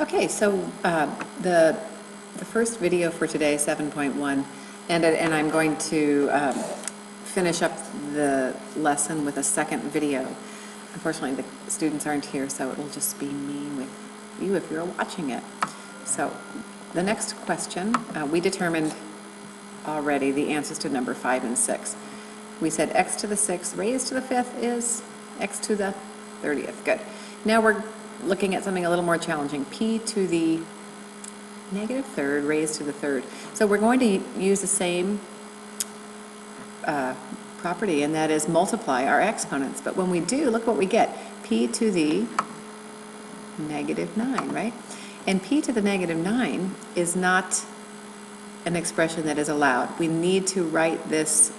Okay, so the first video for today, 7.1, ended, and I'm going to finish up the lesson with a second video. Unfortunately, the students aren't here, so it'll just be me with you if you're watching it. So the next question, we determined already the answers to number 5 and 6. We said x to the 6th raised to the 5th is x to the 30th. Good. Now we're looking at something a little more challenging. P to the negative 3rd raised to the 3rd. So we're going to use the same property, and that is multiply our exponents. But when we do, look what we get. P to the negative 9, right? And P to the negative 9 is not an expression that is allowed. We need to write this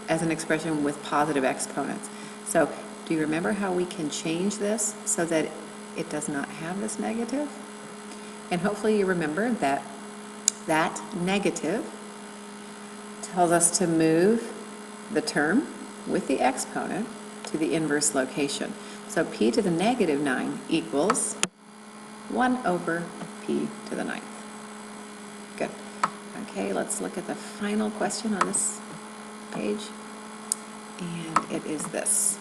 as an expression with positive exponents. So do you remember how we can change this so that it does not have this negative? And hopefully you remember that that negative tells us to move the term with the exponent to the inverse location. So P to the negative 9 equals 1 over P to the 9th. Good. Okay, let's look at the final question on this page. And it is this.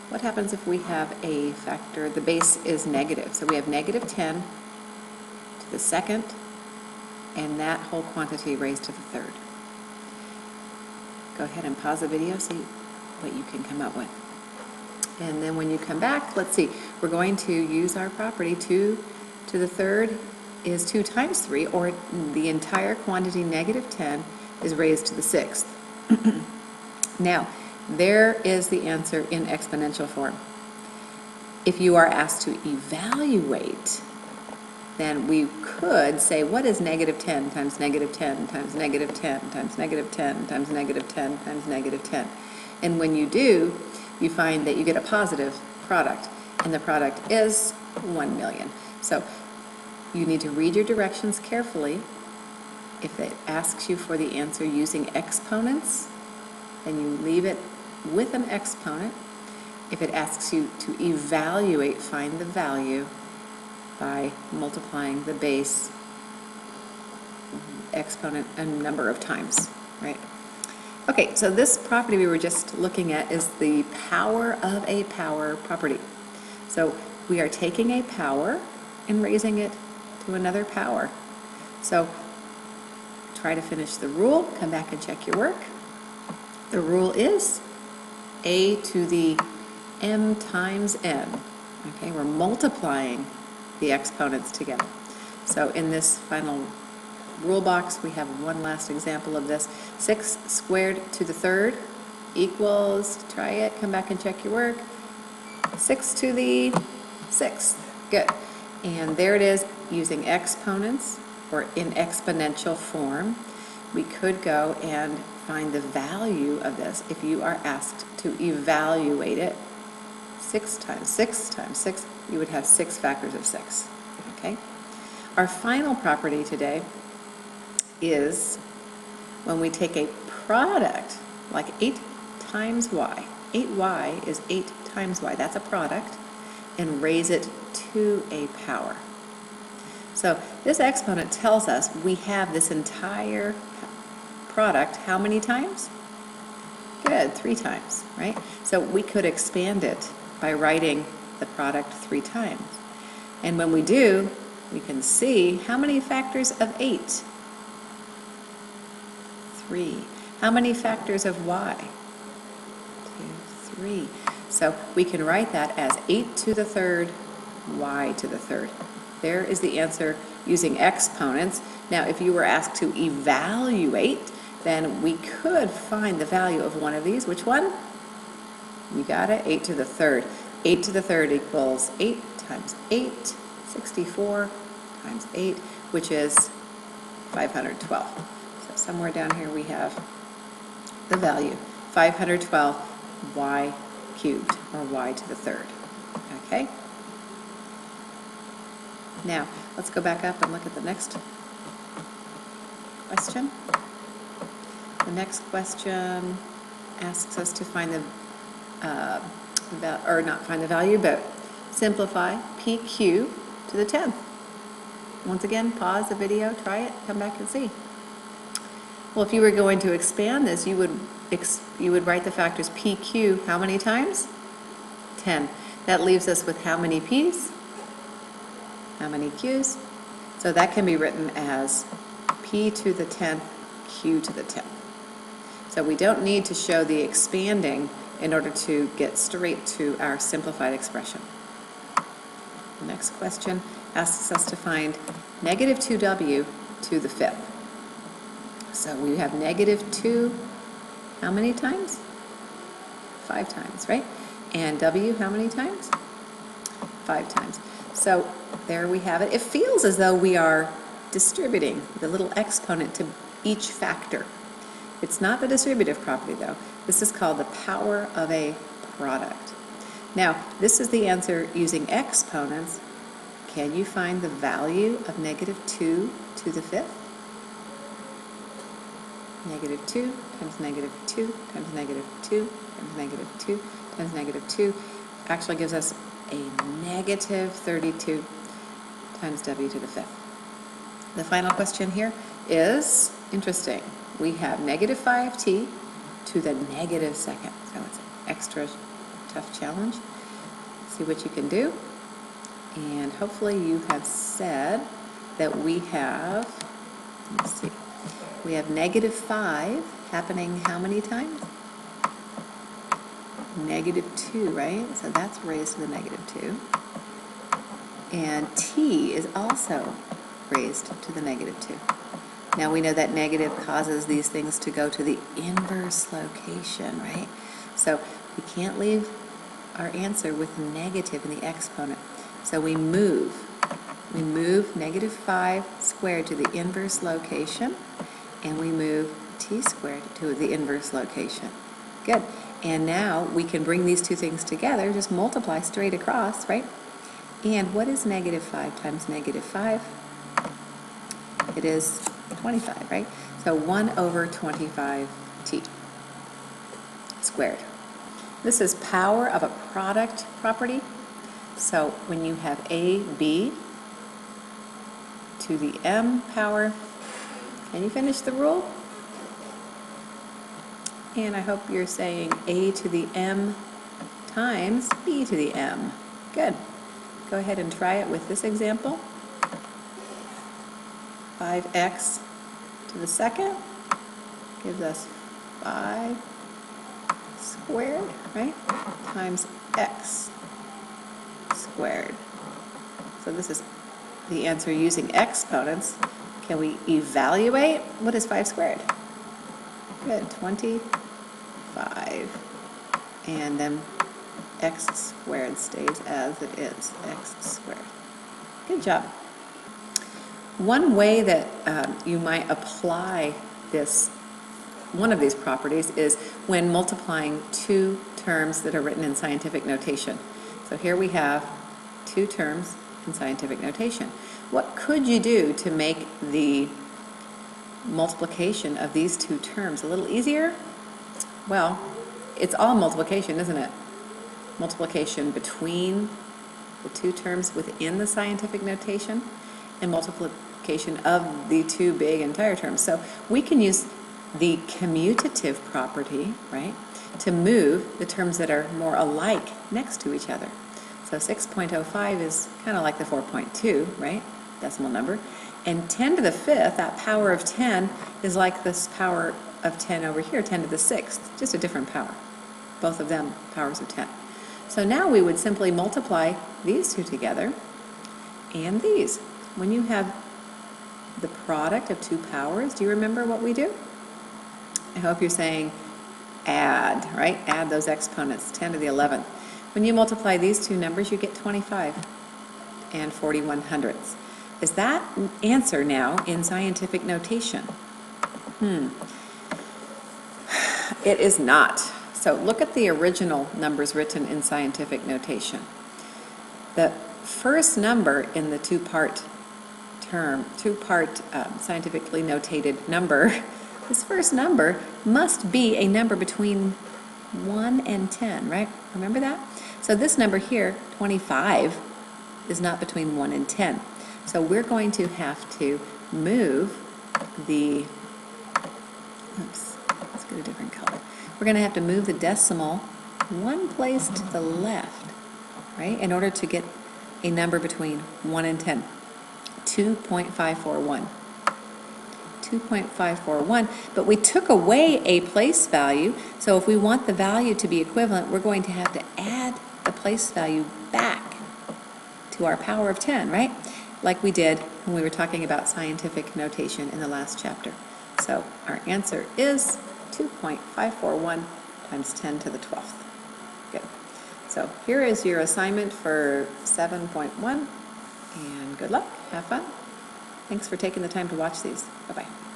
What happens if we have a factor, the base is negative? So we have negative 10 to the 2nd, and that whole quantity raised to the 3rd. Go ahead and pause the video, see what you can come up with. And then when you come back, let's see, we're going to use our property 2 to the 3rd is 2 times 3, or the entire quantity negative 10 is raised to the 6th. Now, there is the answer in exponential form. If you are asked to evaluate, then we could say, what is negative 10 times negative 10 times negative 10 times negative 10 times negative 10 times negative 10? And when you do, you find that you get a positive product, and the product is 1 million. So you need to read your directions carefully. If it asks you for the answer using exponents, then you leave it with an exponent. If it asks you to evaluate, find the value by multiplying the base exponent a number of times, right? Okay, so this property we were just looking at is the power of a power property. So we are taking a power and raising it to another power. So try to finish the rule, come back and check your work. The rule is a to the m times n. Okay, we're multiplying the exponents together. So in this final rule box, we have one last example of this. 6 squared to the 3rd equals, try it, come back and check your work, 6 to the 6th. Good. And there it is, using exponents, or in exponential form. We could go and find the value of this if you are asked to evaluate it. 6 times 6 times 6, you would have 6 factors of 6. Okay? Our final property today is when we take a product, like 8 times y. 8y is 8 times y. That's a product. And raise it to a power. So this exponent tells us we have this entire product how many times? Good, 3 times, right? So we could expand it by writing the product 3 times. And when we do, we can see how many factors of 8? 3. How many factors of y? 2, 3. So we can write that as 8 to the 3rd, y to the 3rd. There is the answer using exponents. Now, if you were asked to evaluate, then we could find the value of one of these. Which one? You got it, 8 to the 3rd. 8 to the 3rd equals 8 times 8, 64 times 8, which is 512. So somewhere down here we have the value, 512 y cubed, or y to the 3rd. Okay? Now, let's go back up and look at the next question. The next question asks us to find the, or not find the value, but simplify PQ to the 10th. Once again, pause the video, try it, come back and see. Well, if you were going to expand this, you would write the factors PQ how many times? 10. That leaves us with how many P's? How many Q's? So that can be written as P to the 10th, Q to the 10th. So we don't need to show the expanding in order to get straight to our simplified expression. The next question asks us to find negative 2w to the 5th. So we have negative 2, how many times? 5 times, right? And w, how many times? 5 times. So there we have it. It feels as though we are distributing the little exponent to each factor. It's not the distributive property, though. This is called the power of a product. Now, this is the answer using exponents. Can you find the value of negative 2 to the 5th? Negative 2 times negative 2 times negative 2 times negative 2 times negative 2 actually gives us a negative 32 times w to the 5th. The final question here is interesting. We have negative 5t to the negative 2nd. So it's an extra tough challenge. See what you can do. And hopefully you have said that we have, let's see, we have negative 5 happening how many times? Negative 2, right? So that's raised to the negative 2. And t is also raised to the negative 2. Now we know that negative causes these things to go to the inverse location, right? So we can't leave our answer with negative in the exponent. So we move negative 5 squared to the inverse location, and we move t squared to the inverse location. Good. And now we can bring these two things together, just multiply straight across, right? And what is negative 5 times negative 5? It is 25, right? So 1 over 25t squared. This is power of a product property. So when you have ab to the m power, can you finish the rule? And I hope you're saying a to the m times b to the m. Good. Go ahead and try it with this example. 5x to the 2nd gives us 5 squared, right, times x squared. So this is the answer using exponents. Can we evaluate? What is 5 squared? Good, 25. And then x squared stays as it is, x squared. Good job. One way that you might apply this, one of these properties, is when multiplying two terms that are written in scientific notation. So here we have two terms in scientific notation. What could you do to make the multiplication of these two terms a little easier? Well, it's all multiplication, isn't it? Multiplication between the two terms within the scientific notation and multiplication of the two big entire terms. So we can use the commutative property, right, to move the terms that are more alike next to each other. So 6.05 is kind of like the 4.2, right, decimal number. And 10 to the 5th, that power of 10, is like this power of 10 over here, 10 to the 6th, just a different power. Both of them powers of 10. So now we would simply multiply these two together and these. When you have the product of two powers, do you remember what we do? I hope you're saying add, right? Add those exponents, 10 to the 11th. When you multiply these two numbers, you get 25 and 41/100ths. Is that answer now in scientific notation? It is not. So look at the original numbers written in scientific notation. The first number in the two-part scientifically notated number, this first number must be a number between 1 and 10, right? Remember that? So this number here, 25, is not between 1 and 10. So we're going to have to move the, oops, let's get a different color. We're going to have to move the decimal one place to the left, right, in order to get a number between 1 and 10. 2.541. 2.541, but we took away a place value, so if we want the value to be equivalent, we're going to have to add the place value back to our power of 10, right? Like we did when we were talking about scientific notation in the last chapter. So our answer is 2.541 times 10 to the 12th. Good. So here is your assignment for 7.1, and good luck. Have fun. Thanks for taking the time to watch these. Bye-bye.